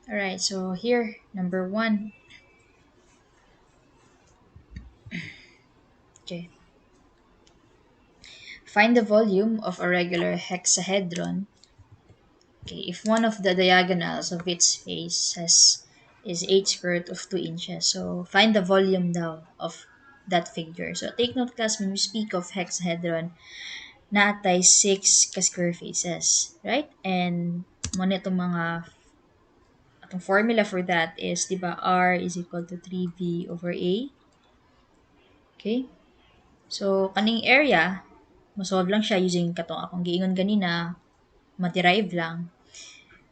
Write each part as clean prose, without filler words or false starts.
Alright, so here, number 1. Okay. Find the volume of a regular hexahedron. Okay, if one of the diagonals of its face is h squared of 2 inches. So find the volume now of that figure. So take note class, when we speak of hexahedron, natay 6 ka square faces, right? And muna itong mga atong formula for that is, di ba, R is equal to 3V over A. Okay? So, kaning area, masolve lang siya using katong akong giingon ganina, ma-derive lang.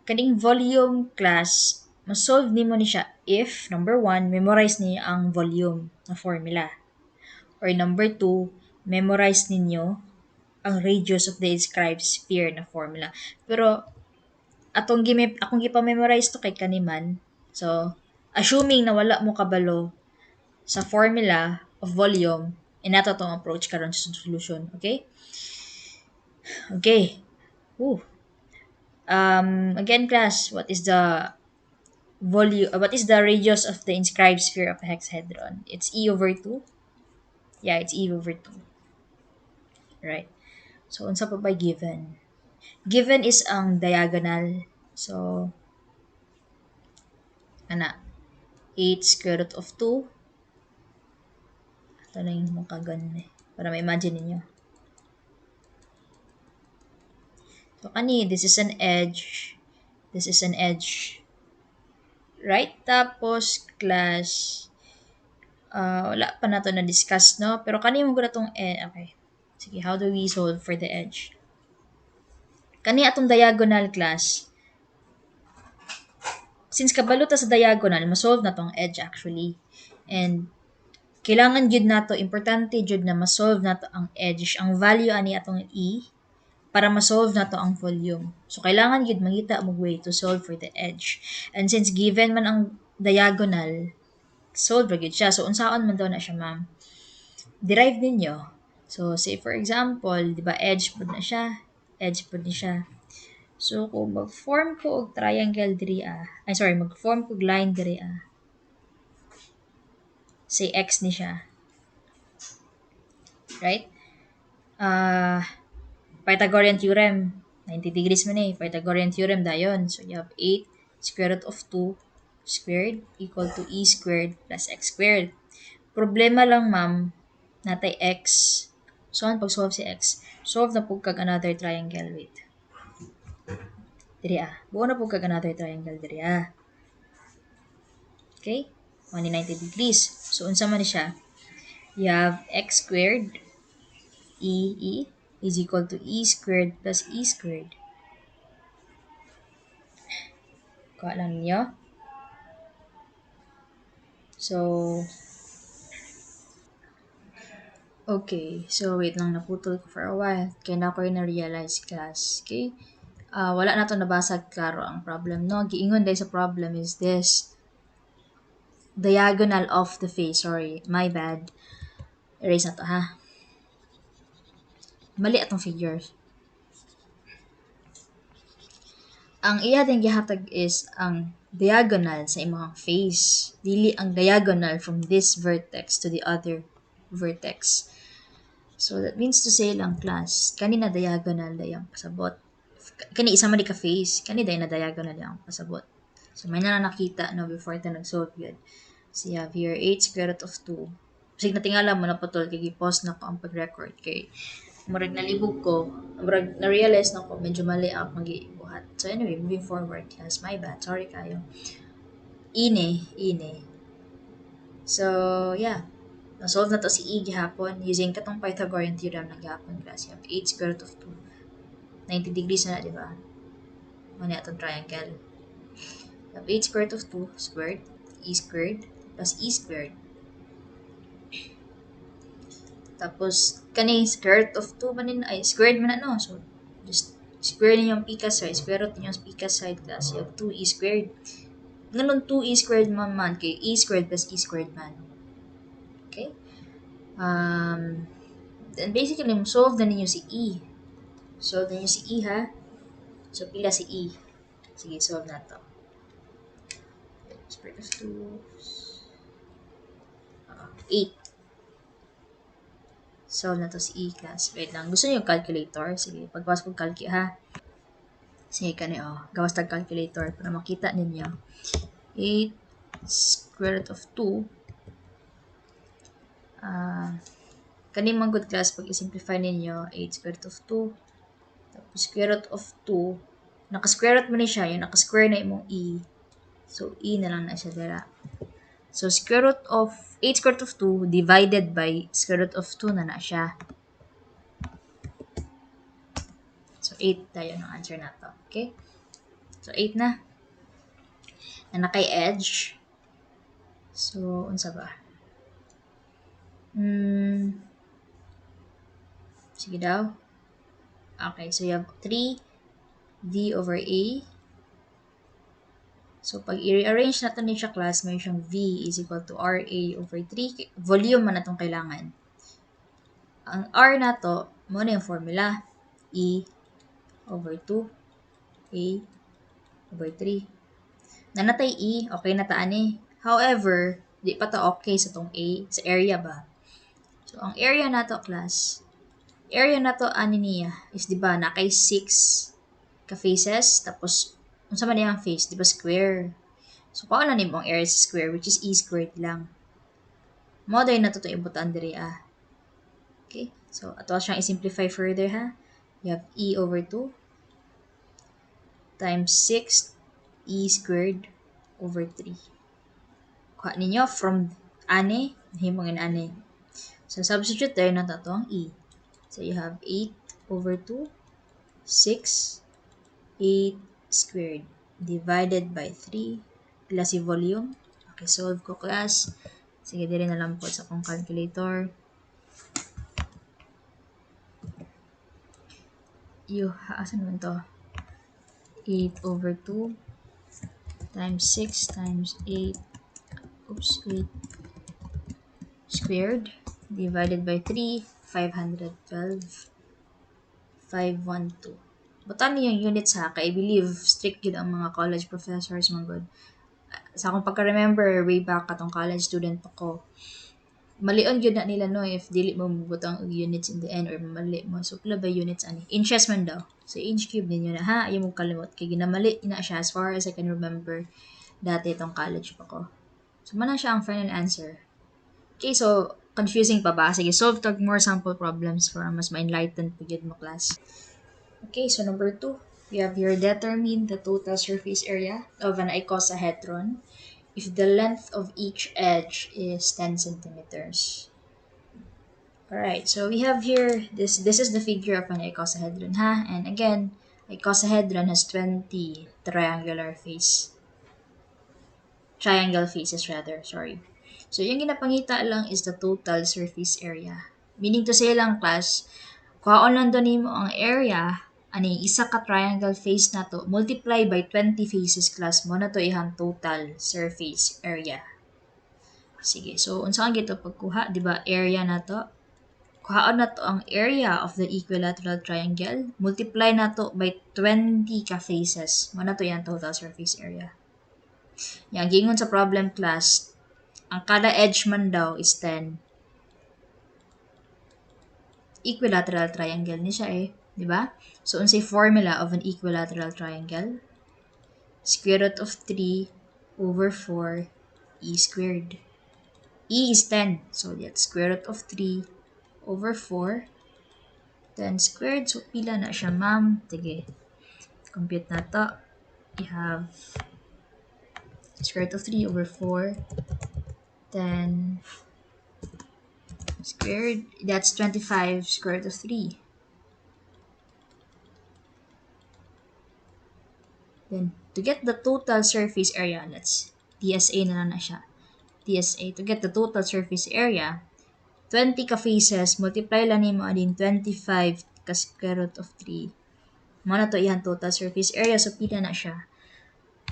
Kaning volume class, masolve nimo ni siya if, number 1, memorize niyo ang volume na formula. Or number 2, memorize ninyo ang radius of the inscribed sphere na formula. Pero, akong gipa-memorize to kay kaniman. So, assuming na wala mo kabalo sa formula of volume, nato tong approach karon sa solution. Okay? Okay. Ooh. Again, class, what is the volume? What is the radius of the inscribed sphere of a hexahedron? It's E over 2. Yeah, it's E over 2. Right. So, unsa pa ba given? Given is ang diagonal. So, ana, 8 square root of 2. Ito na yung mukha ganun eh. Para ma-imagine ninyo. So, kani, this is an edge. This is an edge. Right? Tapos, class, wala pa na to na-discuss, no? Pero kani mo na tong okay. Sige, how do we solve for the edge? Kani atong diagonal class, since kabalo ta sa diagonal, ma-solve na tong edge actually. And kailangan jud nato, importante jud na ma-solve nato ang edge, ang value ani atong E, para ma-solve nato ang volume. So kailangan jud mangita mo way to solve for the edge. And since given man ang diagonal, solve ra gyud siya. So unsaon man daw na siya, ma'am? Derive ninyo. So say for example, di ba edge pud na siya, edge pud ni siya. So kung mag-form ko og triangle diri mag-form ko og line diri say x ni siya. Right? Pythagorean theorem, 90 degrees man Pythagorean theorem dayon. So you have 8 square root of 2 squared equal to e squared plus x squared. Problema lang, ma'am, natay x. So, ang pag-solve si x, solve na po kag another triangle. Wait. Diri buo na po kag another triangle diri Okay? 190 degrees. So, unsa man ni siya? You have x squared e is equal to e squared plus e squared. Kuha lang ninyo. So, okay. So, wait lang, naputol ko for a while. Kaya na ko yung na-realize class. Okay? Wala na to nabasag klaro ang problem, no? Giingon dahil sa problem is this. Diagonal of the face. Sorry, my bad. Erase na to, ha? Mali atong figures. Ang iya din gihatag is ang diagonal sa imong face. Dili ang diagonal from this vertex to the other vertex. So that means to say lang class, kani na diagonal dayang pasabot. Kani isa man di ka face, kani day na diagonal yang pasabot. So may na nakita no before ta nag-solve yun. So you have here 8 square root of 2. Kasi natingala mo na putol kay gi-pause na ko ang pag-record kay murag nalibog ko, murag na-realize na ko medyo mali ang mag-ibuhat. So anyway, moving forward class, my bad, sorry kayo. Ine. So yeah, na-solve na to si E gihapon using katong Pythagorean theorem na gihapon class. You have 8 square root of 2. 90 degrees na, di ba? Mani atong triangle. You have 8 square root of 2 squared, E squared plus E squared. Tapos, kani square root of 2 manin ay squared man no. So, just square ninyo ang pika side, square root ninyo ang pika side class. You have 2e squared. Ganun 2e squared man kay e squared plus e squared man. Okay? Then basically, solve na ninyo si e. Solve na ninyo si e, ha? So, pila si e. Sige, solve na to. Square root of 2, 8. Solve na to si E-class. Wait lang. Gusto niyo yung calculator? Sige, pagpas ko calculate ha. Sige ka niyo. Gawas tag calculator para makita ninyo. 8 square root of 2. Kaning mga good class, pag i-simplify ninyo, 8 square root of 2. Tapos square root of 2. Naka-square root mo na siya. Yung naka-square na imong E. So, E na lang na siya dira. So, square root of 8 square root of 2 divided by square root of 2 na siya. So, 8 tayo ng answer na to. Okay? So, 8 na. Na naka-edge. So, unsa ba? Sige daw. Okay, so you have 3 V over A. So, pag i-rearrange natin niya class, may siyang V is equal to RA over 3. Volume man na itong kailangan. Ang R na to, muna yung formula. E over 2. A over 3. Nanatay E, okay na taan eh. However, di pa to okay sa tong A, sa area ba? So, ang area na to, class, area na to, ani niya, is di ba, nakay 6 ka-faces, tapos, unsa man yung face, di ba, square. So, paano na mo ang area sa square, which is E squared lang. Modern na to ibutan diri Okay, so, ato siyang i-simplify further ha. You have E over 2 times 6 E squared over 3. Kuha ninyo from ane, himong ane. So, substitute there na to ang E. So, you have 8 over 2, 6, 8 squared divided by 3 plus yung volume. Okay, solve ko class. Sige, din na lang po sa akong calculator. Asan naman to? 8 over 2 times 6 times 8 squared divided by 3, 512, 512. Butan niyo yung units ha, I believe strict yun ang mga college professors mga good. Sa akong pagka-remember, way back katong college student ako, malion yun na nila no if dili mo butang og units in the end or mali mo. So, pala ba units ani? Inches man daw. So, inch cube ninyo na ha. Ayaw mo kalimot. Kaya ginamali na siya as far as I can remember dati itong college pa ko. So, mana siya ang final answer. Okay, so, confusing pa ba? Sige, solve tag more sample problems para mas ma-enlighten po yun mo class. Okay, so number 2. You have here determine the total surface area of an icosahedron if the length of each edge is 10 centimeters. Alright, so we have here, this is the figure of an icosahedron, ha? And again, icosahedron has 20 triangle faces rather, sorry. So, yung ginapangita lang is the total surface area. Meaning to say lang, class, kuhaon lang doon mo ang area, ani isa ka triangle face na to, multiply by 20 faces, class mo na to ihang total surface area. Sige, so unsa ang gito pagkuha, di ba? Area na to. Kuhaon na to ang area of the equilateral triangle, multiply na to by 20 ka faces. Mo na to yang total surface area. Yang gingon sa problem class, ang kada edge man daw is 10. Equilateral triangle ni siya eh, di ba? So unsay formula of an equilateral triangle? Square root of 3 over 4 e squared. E is 10. So that's square root of 3 over 4. 10 squared. So pila na siya, ma'am? Sige. Compute na to. You have square root of 3 over 4. 10 squared. That's 25 square root of 3. Then, to get the total surface area, let's TSA na siya. TSA, to get the total surface area, 20 ka faces, multiply lang mo adin 25 ka square root of 3. Muna to ihan total surface area, so pila na siya.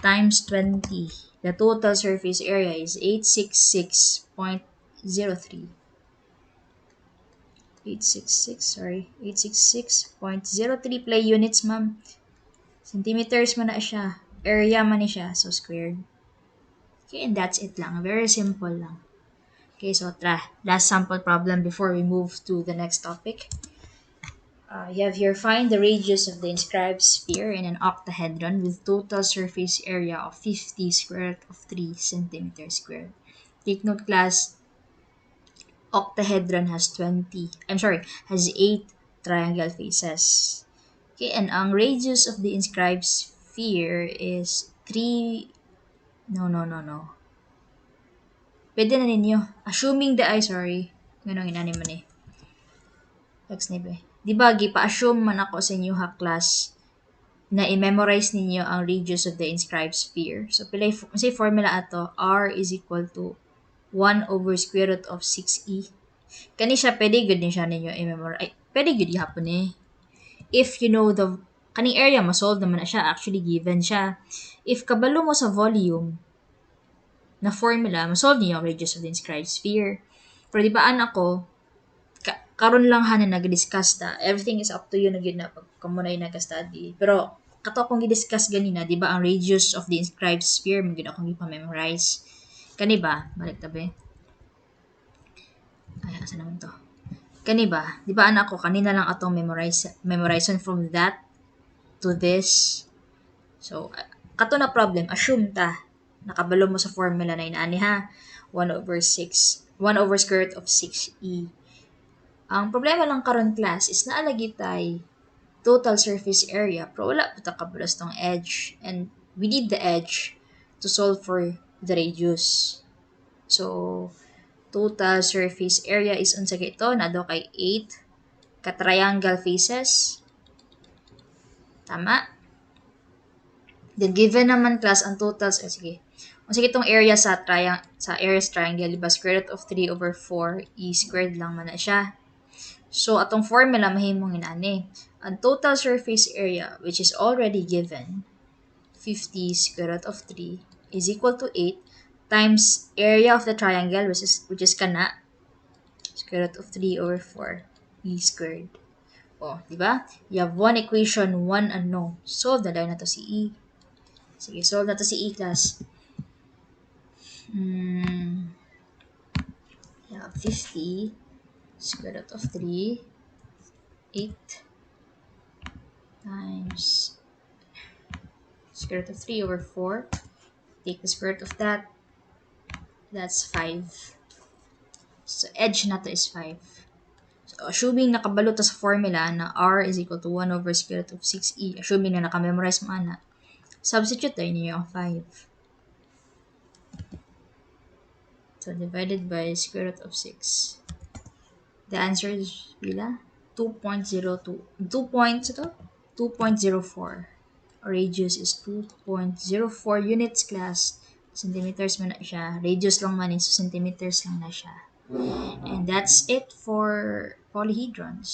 Times 20. The total surface area is 866.03. 866.03 play units, ma'am. Centimeters man na siya. Area man ni siya, so squared. Okay, and that's it lang. Very simple lang. Okay, so last sample problem before we move to the next topic. You have here, find the radius of the inscribed sphere in an octahedron with total surface area of 50 square root of 3 centimeters squared. Take note, class, octahedron has 8 triangle faces. Okay, and ang radius of the inscribed sphere is 3. No. Pwede na ninyo. Assuming the, ganun inanim man eh. Di ba, gipa-assume man ako sa inyo ha, class, na i-memorize ninyo ang radius of the inscribed sphere. So, say formula ato, r is equal to 1 over square root of 6e. Kani siya, pwede good din siya ninyo i-memorize. Pwede good hapon eh. If you know the, kaning area, masolve naman na siya. Actually, given siya. If kabalo mo sa volume na formula, masolve niyo ang radius of the inscribed sphere. Pero di ba ako, karon lang hanin nag-discuss ta. Everything is up to you na yun na pag kamunay nag-study. Pero, kato akong i-discuss ganina, di ba, ang radius of the inscribed sphere, magiging akong ipamemorize. Kani ba? Balik tabi. Ay, asa naman to? Kani ba? Di ba anak ko, kanina lang atong memorization from that to this. So, kato na problem, assume ta, nakabalo mo sa formula na inaani ha, 1 over square root of 6e. Ang problema lang karon class is naalagi tay total surface area pero wala pa ta kabulas tong edge, and we need the edge to solve for the radius. So, total surface area is unsa kay ito, nado kay 8 ka triangle faces. Tama? Then given naman class ang totals, sige. Unsa kay itong area sa triangle, diba square root of 3 over 4 e squared lang man na siya. So, atong formula mahimong inani. Ang total surface area, which is already given, 50 square root of 3 is equal to 8 times area of the triangle, which is kana, square root of 3 over 4 e squared. O, di ba? You have one equation, one unknown. Solve na daw na to si e. Sige, solve na to si e, class. You have 50 square root of 3, 8 times square root of 3 over 4. Take the square root of that. That's 5. So, edge na to is 5. So, assuming nakabalo ta sa formula na r is equal to 1 over square root of 6e, assuming na nakamemorize mo ana, substitute tayo niyo ang 5. So, divided by square root of 6. The answer is pila? 2.02. 2.04. Radius is 2.04 units, class. Centimeters man na siya. Radius lang man so centimeters lang na siya. And that's it for polyhedrons.